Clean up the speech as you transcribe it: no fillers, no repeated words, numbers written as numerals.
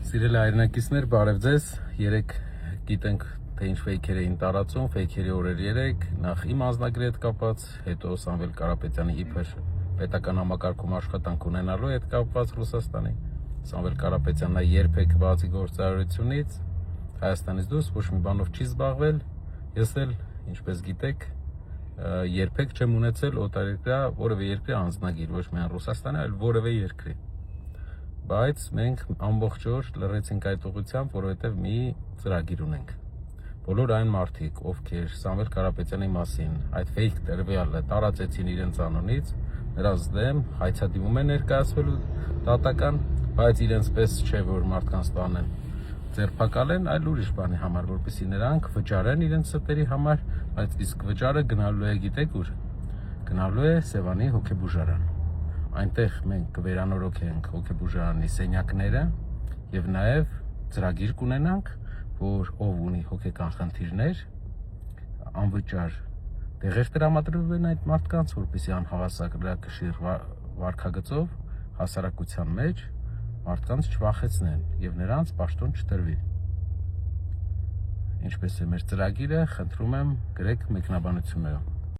Սիրելի հայրենակիցներ, բարև ձեզ։ Երեք գիտենք, թե ինչ ֆեյքեր էին տարածում, ֆեյքերի օրեր 3, նախ իմ անձնագրի հետ կապված, հետո Սամվել Կարապետյանի իբր պետական համակարգում աշխատանք ունենալու հետ կապված Ռուսաստանի։ Սամվել Կարապետյանն երբեք բացի գործարարությունից Հայաստանից դուրս ոչ մի բանով չի զբաղվել։ Ես էլ, ինչպես գիտեք, երբեք չեմ ունեցել օտարերկրյա որևէ երկրի անձնագիր, ոչ միայն Ռուսաստանի, այլ որևէ երկրի։ Բայց մենք ամբողջ օր լռեցինք այդ ուղղությամբ, որովհետև մի ծրագիր ունենք։ Բոլոր այն մարդիկ, ովքեր Սամվել Կարապետյանի մասին այդ ֆեյք տերվյալը տարածեցին իրենց անունից, նրանց դեմ հայցադիմում են ներկայացվելու դատական, բայց իրենց պես չէ, որ մարդկանց տանեն ձերբակալեն, այլ ուրիշ բանի համար, որպեսզի նրանք վճարեն իրենց ստերի համար, բայց իսկ վճարը գնալու է, գիտեք ուր, գնալու է Սևանի հոգեբուժարան։ Այնտեղ մենք կվերանորոգենք հոգեբուժարանի սենյակները եւ նաեւ ծրագիր կունենանք, որ ով ունի հոգեկան խնդիրներ, անվճար տեղեր տրամադրվեն այդ մարդկանց, որպեսզի անհավասարակշիռ վարքագծով հասարակության մեջ մարդկանց չվախեցնեն եւ նրանց պաշտոն չտրվի։ Ինչպես է մեր ծրագիրը, խնդրում եմ գրեք մեկնաբանություններով։